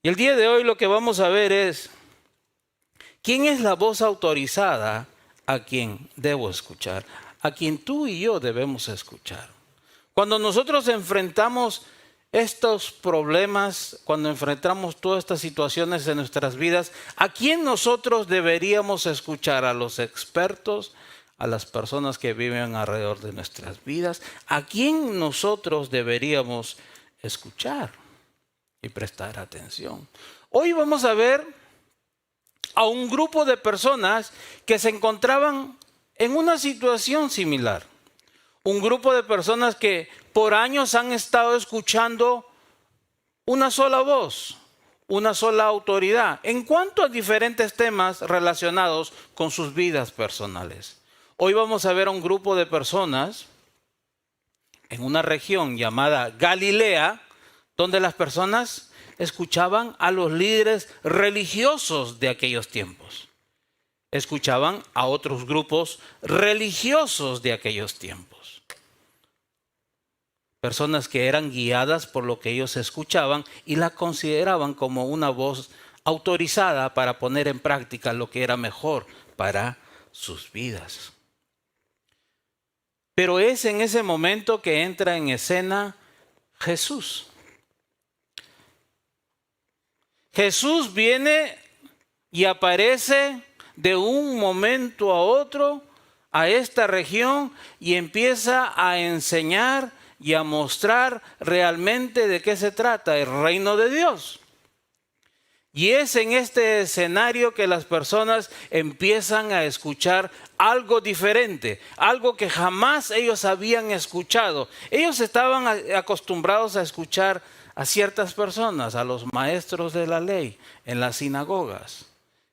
Y el día de hoy lo que vamos a ver es, ¿quién es la voz autorizada a quien debo escuchar? A quien tú y yo debemos escuchar. Cuando nosotros enfrentamos estos problemas, cuando enfrentamos todas estas situaciones en nuestras vidas, ¿a quién nosotros deberíamos escuchar? ¿A los expertos? ¿A las personas que viven alrededor de nuestras vidas? ¿A quién nosotros deberíamos escuchar y prestar atención? Hoy vamos a ver a un grupo de personas que se encontraban en una situación similar. Un grupo de personas que por años han estado escuchando una sola voz, una sola autoridad, en cuanto a diferentes temas relacionados con sus vidas personales. Hoy vamos a ver a un grupo de personas en una región llamada Galilea, donde las personas escuchaban a los líderes religiosos de aquellos tiempos. Escuchaban a otros grupos religiosos de aquellos tiempos. Personas que eran guiadas por lo que ellos escuchaban y la consideraban como una voz autorizada para poner en práctica lo que era mejor para sus vidas. Pero es en ese momento que entra en escena Jesús. Jesús viene y aparece de un momento a otro a esta región y empieza a enseñar y a mostrar realmente de qué se trata el reino de Dios. Y es en este escenario que las personas empiezan a escuchar algo diferente, algo que jamás ellos habían escuchado. Ellos estaban acostumbrados a escuchar a ciertas personas, a los maestros de la ley en las sinagogas,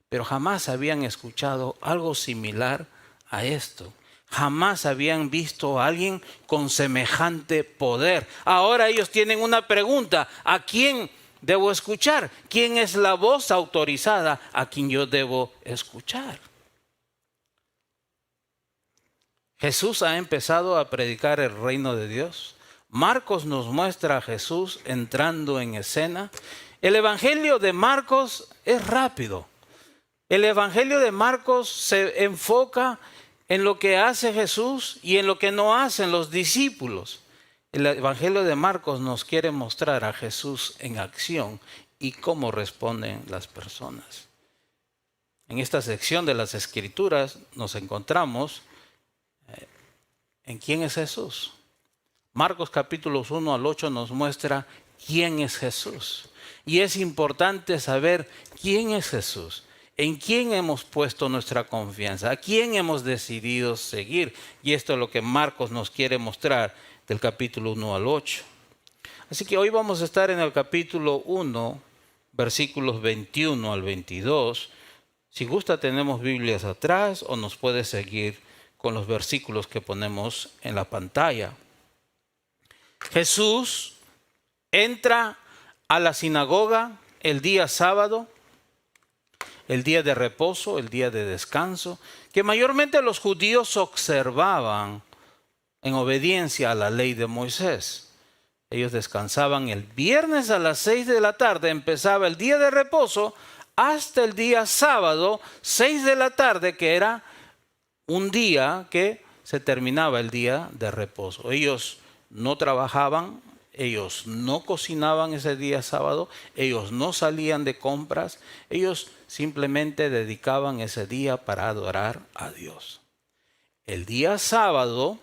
pero jamás habían escuchado algo similar a esto. Jamás habían visto a alguien con semejante poder. Ahora ellos tienen una pregunta: ¿a quién debo escuchar? ¿Quién es la voz autorizada a quien yo debo escuchar? Jesús ha empezado a predicar el reino de Dios. Marcos nos muestra a Jesús entrando en escena. El evangelio de Marcos es rápido. El evangelio de Marcos se enfoca en lo que hace Jesús y en lo que no hacen los discípulos. El evangelio de Marcos nos quiere mostrar a Jesús en acción y cómo responden las personas. En esta sección de las Escrituras nos encontramos en quién es Jesús. Marcos capítulos 1 al 8 nos muestra quién es Jesús. Y es importante saber quién es Jesús, en quién hemos puesto nuestra confianza, a quién hemos decidido seguir. Y esto es lo que Marcos nos quiere mostrar del capítulo 1 al 8. Así que hoy vamos a estar en el capítulo 1, versículos 21 al 22. Si gusta, tenemos Biblias atrás o nos puede seguir con los versículos que ponemos en la pantalla. Jesús entra a la sinagoga el día sábado, el día de reposo, el día de descanso, que mayormente los judíos observaban en obediencia a la ley de Moisés. Ellos descansaban el viernes a las 6 de la tarde, empezaba el día de reposo, hasta el día sábado, 6 de la tarde, que era un día que se terminaba el día de reposo. Ellos no trabajaban, ellos no cocinaban ese día sábado, ellos no salían de compras, ellos simplemente dedicaban ese día para adorar a Dios. El día sábado,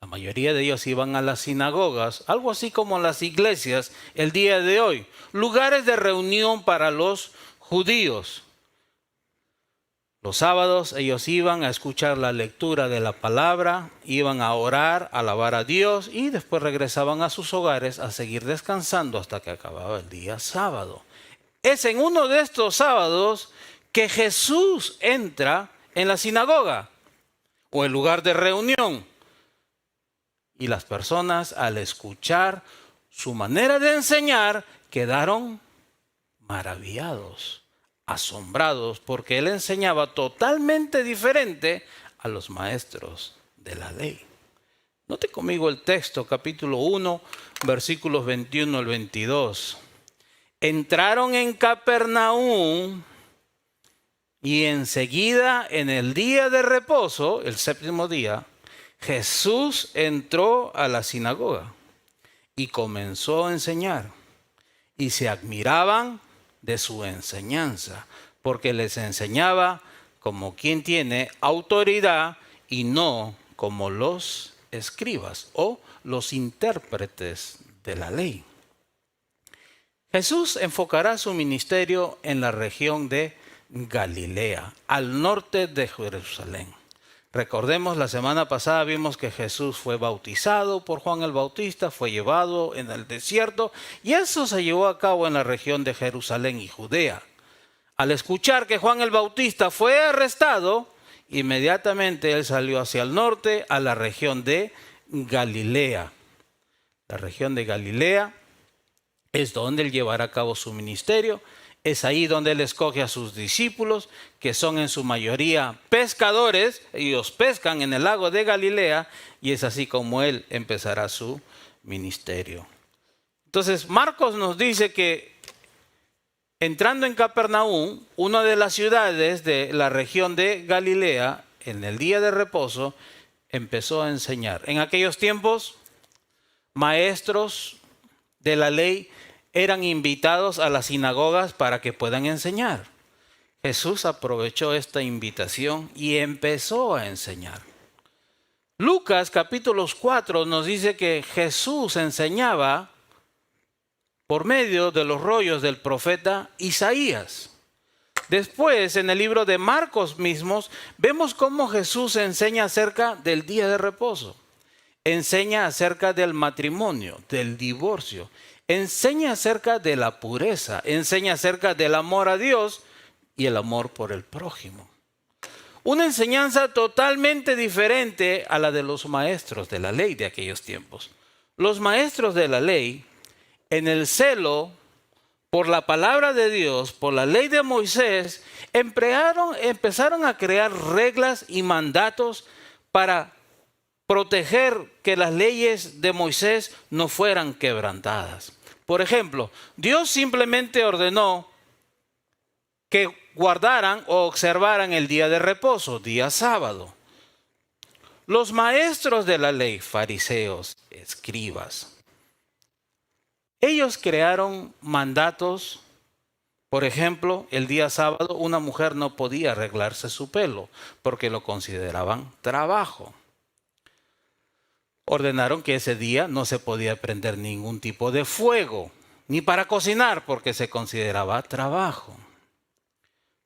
la mayoría de ellos iban a las sinagogas, algo así como las iglesias el día de hoy, lugares de reunión para los judíos. Los sábados ellos iban a escuchar la lectura de la palabra, iban a orar, a alabar a Dios y después regresaban a sus hogares a seguir descansando hasta que acababa el día sábado. Es en uno de estos sábados que Jesús entra en la sinagoga o el lugar de reunión. Y las personas, al escuchar su manera de enseñar, quedaron maravillados, asombrados, porque él enseñaba totalmente diferente a los maestros de la ley. Note conmigo el texto, capítulo 1, versículos 21 al 22. entraron en Capernaum y enseguida en el día de reposo, el séptimo día, Jesús entró a la sinagoga y comenzó a enseñar. Y se admiraban de su enseñanza, porque les enseñaba como quien tiene autoridad y no como los escribas o los intérpretes de la ley. Jesús enfocará su ministerio en la región de Galilea, al norte de Jerusalén. Recordemos, la semana pasada vimos que Jesús fue bautizado por Juan el Bautista, fue llevado en el desierto y eso se llevó a cabo en la región de Jerusalén y Judea. Al escuchar que Juan el Bautista fue arrestado, inmediatamente él salió hacia el norte a la región de Galilea. La región de Galilea es donde él llevará a cabo su ministerio. Es ahí donde él escoge a sus discípulos, que son en su mayoría pescadores. Ellos pescan en el lago de Galilea y es así como él empezará su ministerio. Entonces, Marcos nos dice que entrando en Capernaum, una de las ciudades de la región de Galilea, en el día de reposo, empezó a enseñar. En aquellos tiempos, maestros de la ley eran invitados a las sinagogas para que puedan enseñar. Jesús aprovechó esta invitación y empezó a enseñar. Lucas capítulo 4 nos dice que Jesús enseñaba por medio de los rollos del profeta Isaías. Después, en el libro de Marcos mismos, vemos cómo Jesús enseña acerca del día de reposo. Enseña acerca del matrimonio, del divorcio. Enseña acerca de la pureza, enseña acerca del amor a Dios y el amor por el prójimo. Una enseñanza totalmente diferente a la de los maestros de la ley de aquellos tiempos. Los maestros de la ley, en el celo por la palabra de Dios, por la ley de Moisés, empezaron a crear reglas y mandatos para proteger que las leyes de Moisés no fueran quebrantadas. Por ejemplo, Dios simplemente ordenó que guardaran o observaran el día de reposo, día sábado. Los maestros de la ley, fariseos, escribas, ellos crearon mandatos. Por ejemplo, el día sábado una mujer no podía arreglarse su pelo porque lo consideraban trabajo. Ordenaron que ese día no se podía prender ningún tipo de fuego, ni para cocinar, porque se consideraba trabajo.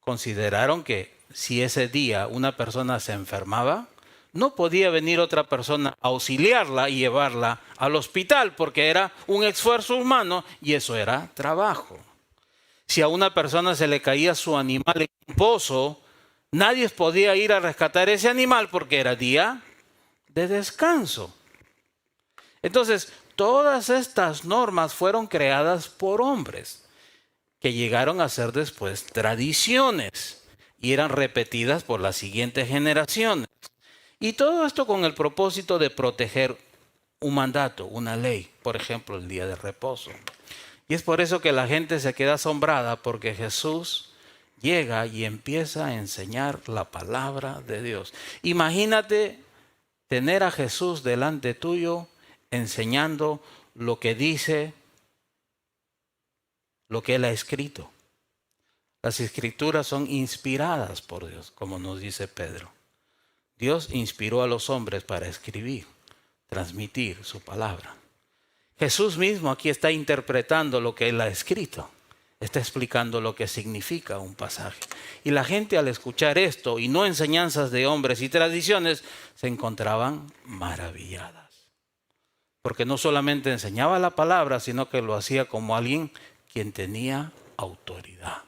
Consideraron que si ese día una persona se enfermaba, no podía venir otra persona a auxiliarla y llevarla al hospital, porque era un esfuerzo humano y eso era trabajo. Si a una persona se le caía su animal en un pozo, nadie podía ir a rescatar ese animal porque era día de descanso. Entonces, todas estas normas fueron creadas por hombres que llegaron a ser después tradiciones y eran repetidas por las siguientes generaciones. Y todo esto con el propósito de proteger un mandato, una ley, por ejemplo, el día de reposo. Y es por eso que la gente se queda asombrada porque Jesús llega y empieza a enseñar la palabra de Dios. Imagínate tener a Jesús delante tuyo enseñando lo que dice, lo que Él ha escrito. Las escrituras son inspiradas por Dios, como nos dice Pedro. Dios inspiró a los hombres para escribir, transmitir su palabra. Jesús mismo aquí está interpretando lo que Él ha escrito. Está explicando lo que significa un pasaje. Y la gente al escuchar esto y no enseñanzas de hombres y tradiciones, se encontraban maravilladas. Porque no solamente enseñaba la palabra, sino que lo hacía como alguien quien tenía autoridad.